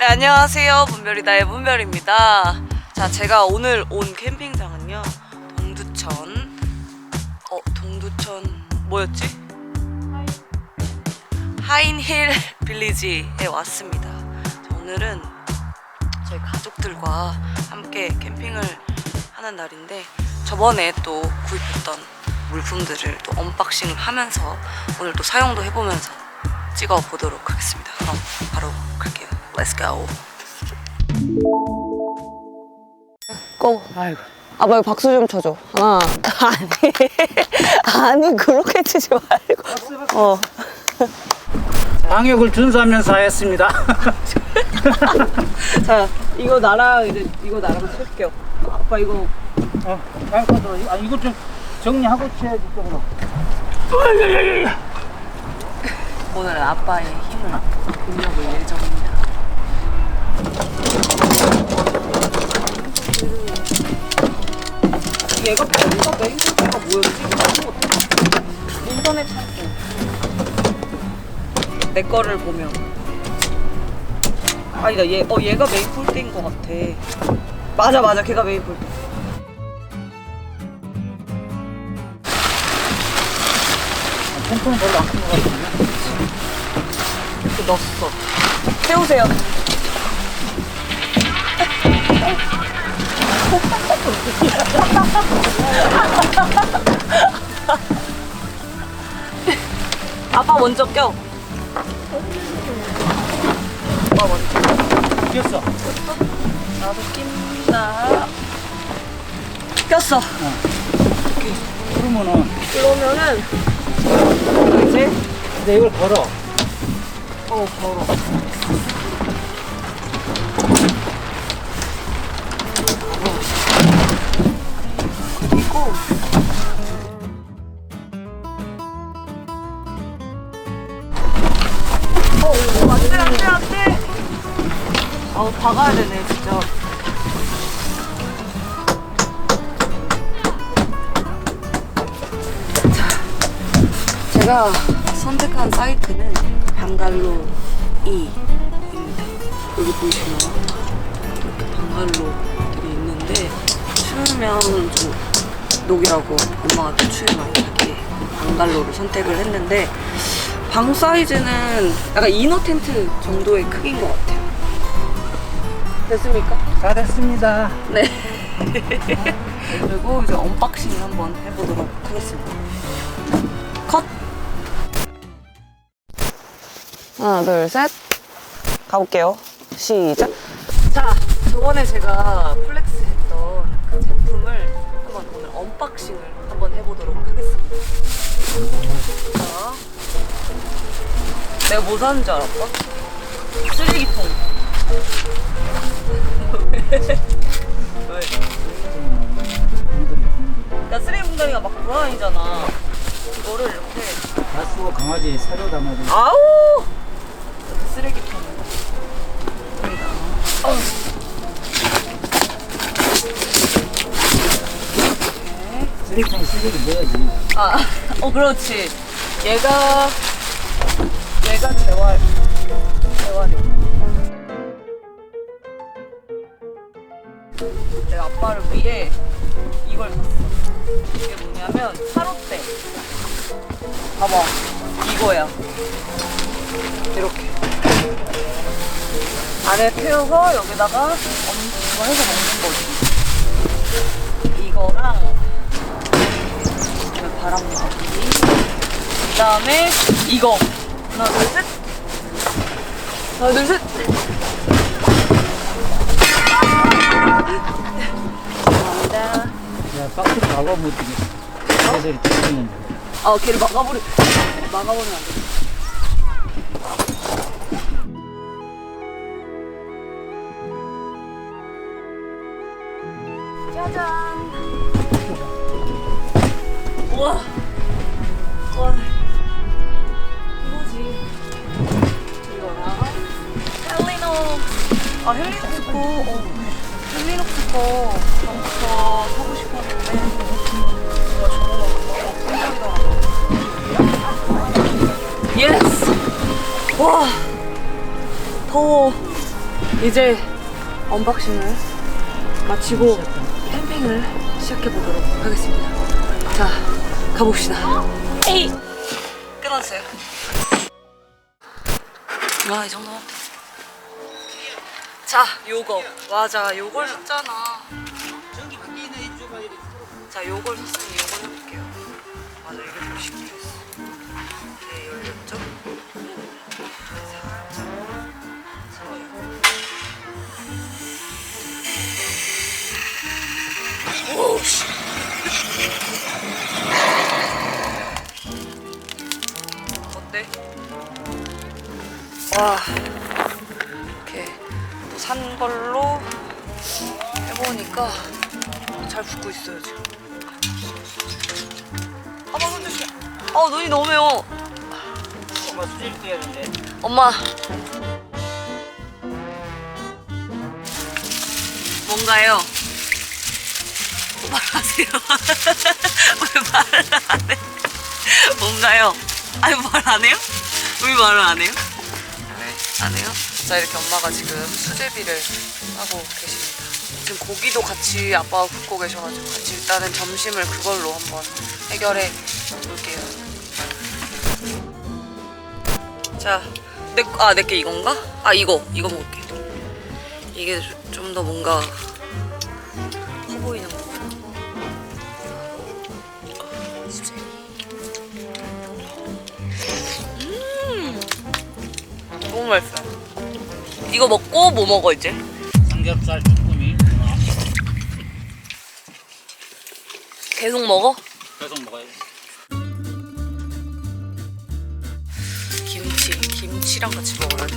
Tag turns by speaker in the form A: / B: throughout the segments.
A: 네, 안녕하세요. 문별이다의 문별입니다. 자, 제가 오늘 온 캠핑장은요, 동두천 뭐였지? 하인힐 빌리지에 왔습니다. 자, 오늘은 저희 가족들과 함께 캠핑을 하는 날인데, 저번에 또 구입했던 물품들을 또 언박싱을 하면서 오늘 또 사용도 해보면서 찍어 보도록 하겠습니다. 그럼 바로 갈게요. Let's go. 고.
B: 아이고.
A: 아빠 이거 박수 좀 쳐줘. 하나. 아니 그렇게 치지 말고.
B: 방역을 준수하면서 하였습니다.
A: 자, 이거 나랑 쓸게요. 아빠 이거.
B: 이거 좀 정리하고 쳐야지 좀.
A: 오늘 아빠의 힘을 빌려볼 예정입니다. 얘가 메인 포인트가 뭐였지? 인터넷 찾고 내 거를 보면 아니다 얘가 메인 폴드인 것 같아. 맞아 걔가 메인 폴드.
B: 통통은 별로 안 큰 것 같은데.
A: 이렇게 넣었어. 세우세요. 아빠 먼저 껴. 아빠 먼저.
B: 꼈어.
A: 나도 낀다. 꼈어.
B: 그러면은
A: 이제
B: 근데 이걸 걸어.
A: 걸어. 그리고 안돼. 박아야 되네 진짜. 제가 선택한 사이트는 방갈로이입니다. 여기 보이시나요? 이렇게 방갈로들이 있는데 추우면 좀 녹이라고 엄마가 또 추위 많이 나게 방갈로를 선택을 했는데, 방 사이즈는 약간 이너 텐트 정도의 크기인 것 같아요. 됐습니까?
B: 다 됐습니다.
A: 네. 그리고 이제 언박싱을 한번 해보도록 하겠습니다. 컷! 하나, 둘, 셋. 가볼게요. 시작. 자, 저번에 제가 플렉스 했던 그 제품을 한번 오늘 언박싱을 한번 해보도록 하겠습니다. 자, 내가 뭐 사는 줄 알았어? 쓰레기통. 왜? 야, 쓰레기 분다리가 막 돌아다니잖아. 이거를 이렇게.
B: 가스고 강아지 사료 담아주고.
A: 아우! 이렇게 쓰레기통. 여기다.
B: 쓰레기통에 쓰레기 넣어야지.
A: 그렇지. 얘가 재활용. 내가 아빠를 위해 이걸 샀어. 이게 뭐냐면 차롯대. 봐봐, 이거야. 이렇게 안에 태워서 여기다가 이거 해서 먹는 거지. 이거랑 바람 막기. 그 다음에 이거. 하나 둘 셋. 하나 둘 셋. 감사합니다.
B: 야, 박스를 막아보면 어떡해. 그래서 이렇게 뜯는데.
A: 걔를 막아버리면 안 돼. 짜잔. 우와. 와. 이거지. 이거랑 헬리녹스 거. 헬리녹스 거 전부터 사고 싶었는데 와, 저거 예스. 와, 더워. 이제 언박싱을 마치고 캠핑을 시작해보도록 하겠습니다. 자, 가봅시다. 에이! 끊어주세요. 이 정도면 돼. 자, 요거. 맞아, 요걸 샀잖아. 자, 요걸 샀으니 요걸 해볼게요. 맞아, 이게 좀 쉽게 했어. 네, 열렸죠? 살짝 잡아요. 오우씨. 어때? 와, 이렇게 또 산 걸로 해보니까 잘 붙고 있어요 지금. 아빠 손 조심. 눈이 너무 매워.
B: 엄마 수질 떼야 되는데.
A: 엄마. 뭔가요? 말하세요. 왜 말을 안 해? 뭔가요? 아니 말 안 해요? 왜 말을 안 해요? 네, 안 해요? 자, 이렇게 엄마가 지금 수제비를 하고 계십니다. 지금 고기도 같이 아빠가 굽고 계셔가지고 같이 일단은 점심을 그걸로 한번 해결해 볼게요. 자, 내게 이건가? 이거 먹을게. 이게 좀 더 뭔가 커 보이는 거. 수제비. 너무 맛있어요. 이거 먹고 뭐 먹어 이제?
B: 삼겹살 쭈꾸미.
A: 계속 먹어?
B: 계속 먹어야지.
A: 김치랑 같이 먹어야 돼.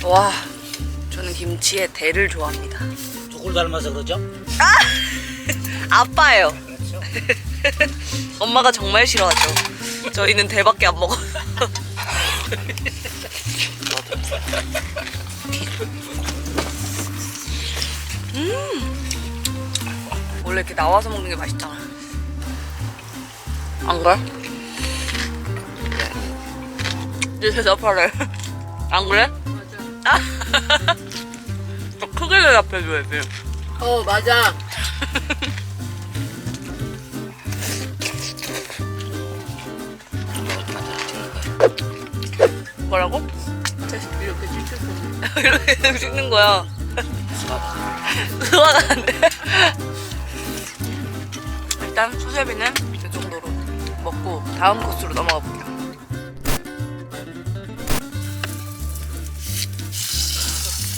A: 와, 저는 김치에 대를 좋아합니다.
B: 누굴 닮아서 그러죠?
A: 아빠예요.
B: 그렇죠.
A: 엄마가 정말 싫어하죠. 저희는 대밖에 안 먹어요. 원래 이렇게 나와서 먹는 게 맛있잖아. 안 그래? 이제 대답하래. 안 그래? 맞아. 더 크게 대답해줘야지.
C: 맞아.
A: 뭐라고?
C: 이렇게 찍혔어.
A: 이렇게 찍는 거야. 소화가 안 돼. 일단 수제비는 이 정도로 먹고 다음 코스로 넘어가 볼게요.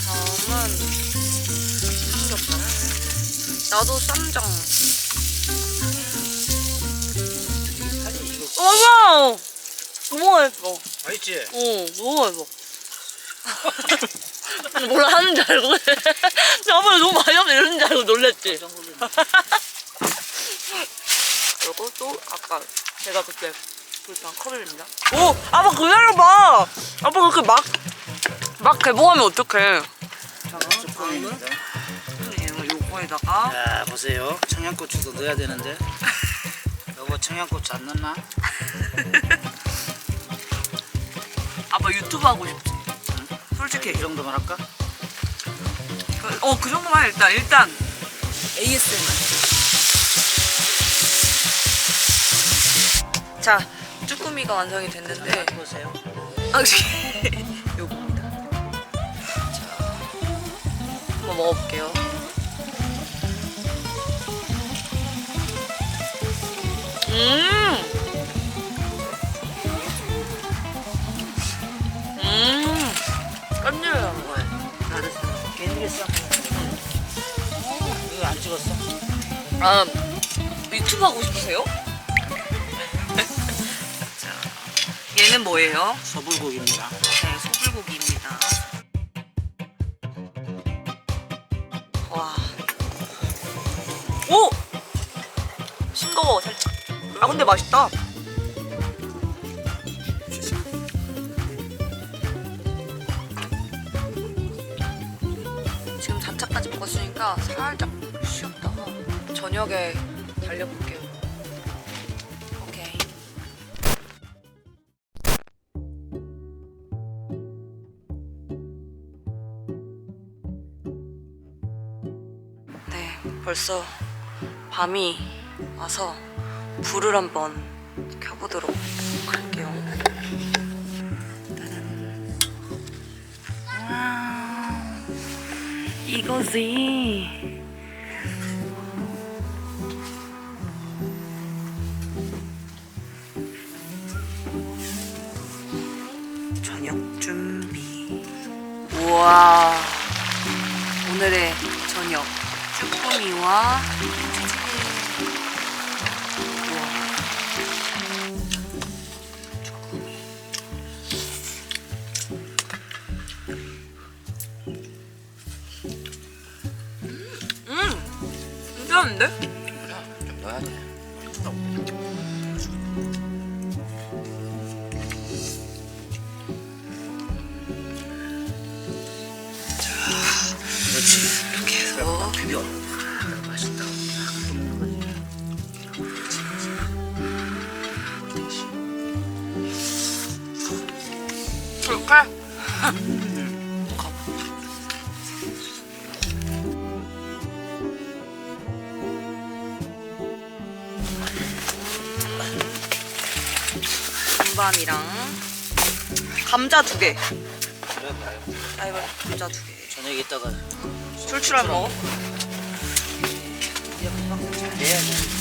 A: 다음은 삼겹살. 나도 쌈장. 어머! 너무 맛있어.
B: 맛있지?
A: 너무 맛있어. 몰라 하는 줄 알고. 저번에 너무 많이 하면 이러는 줄 알고 놀랬지. 그리고 또 아까 제가 그때 불판 컵입니다. 오! 아빠 기다려봐! 아빠 그렇게 막 개봉하면 어떡해. 자,
B: 쭈꾸미입니다.
A: 요거에다가
B: 자, 보세요. 청양고추도 넣어야 되는데. 여보, 청양고추 안 넣나?
A: 아빠 유튜브 하고 싶지? 솔직히
B: 이 정도만 할까?
A: 그 정도만 해. 일단 ASMR. 자, 쭈꾸미가 완성이 됐는데
B: 보세요.
A: 요겁니다. 자, 한번 먹어볼게요. 깜짝이야.
B: 잘했어. 괜찮겠어? 이거 안 찍었어?
A: 유튜브 하고 싶으세요? 자, 얘는 뭐예요?
B: 소불고기입니다.
A: 네, 소불고기입니다. 와. 오! 싱거워, 살짝. 근데 맛있다. 지금 4차까지 먹었으니까 살짝 쉬었다가 저녁에 달려볼게요. 오케이. 벌써 밤이 와서 불을 한번 켜보도록 할게요. 와, 이거지. 저녁 준비. 우와, 오늘의 저녁 쭈꾸미와 치즈케이크. 우와, 쭈꾸미. 괜찮은데?
B: 좀 넣어야 돼. 그렇지.
A: 이렇게 해서
B: 비벼. 맛있다.
A: 이렇게. 김밥이랑 감자 2개.
B: 그래 봐요.
A: 아이고, 감자 2개.
B: 저녁에 있다가
A: 술출할 먹어?
B: 이제 금방 잘 내야지.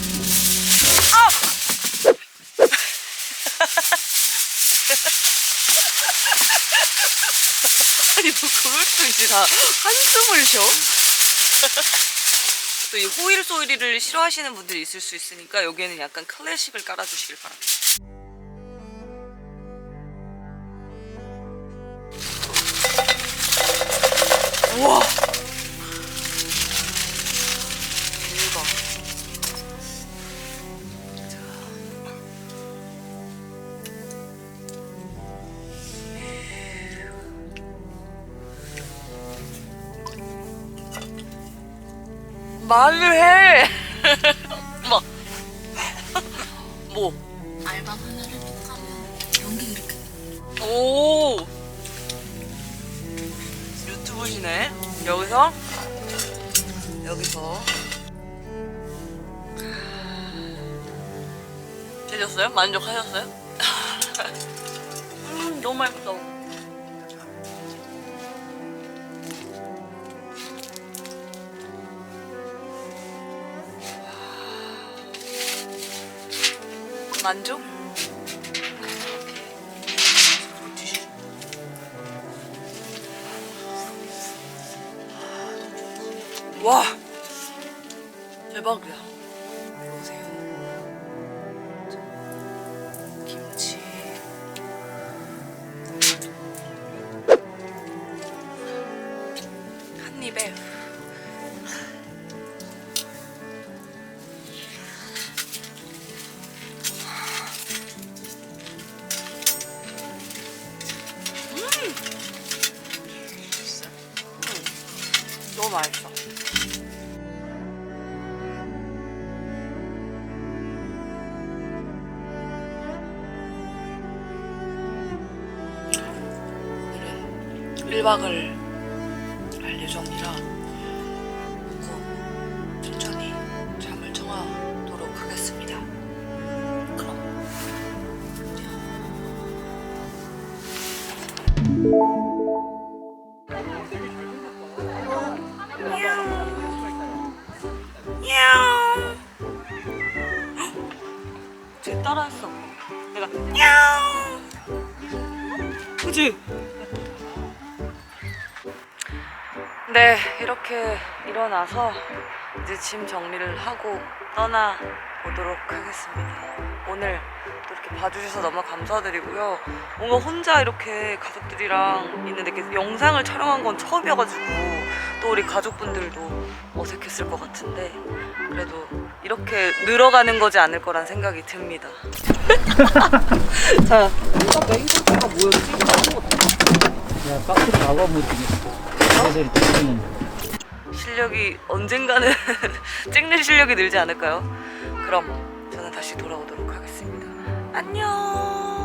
A: 아니 뭐 그럴 수 있지. 다 한숨을 쉬어? 또 이 호일 소리를 싫어하시는 분들이 있을 수 있으니까 여기에는 약간 클래식을 깔아주시길 바랍니다. 우와, 대박. 말을 해. 막 뭐?
C: 알바 하나를 톡 하면 연기 이렇게.
A: 오, 유튜브시네. 여기서 되셨어요? 만족하셨어요? 너무 맛있어. 만족? 와, 대박이야. 보세요. 김치. 한 입에. 너무 맛있어. 오늘은 1박을 할 예정이라 꼭 천천히 잠을 청하도록 하겠습니다. 그럼 쟤 따라했어. 내가 냐옹. 그치? 네, 이렇게 일어나서 이제 짐 정리를 하고 떠나 보도록 하겠습니다. 오늘 또 이렇게 봐주셔서 너무 감사드리고요. 뭔가 혼자 이렇게 가족들이랑 있는데 이렇게 영상을 촬영한 건 처음이어가지고 또 우리 가족분들도 어색했을 것 같은데 그래도 이렇게 늘어가는 거지 않을 거란 생각이 듭니다. 자,
B: 메인 코스가 뭐였지? 야, 박스 나가 못 되겠어. 애들이 뜨는.
A: 실력이 언젠가는 찍는 실력이 늘지 않을까요? 그럼 저는 다시 돌아오도록 하겠습니다. 안녕.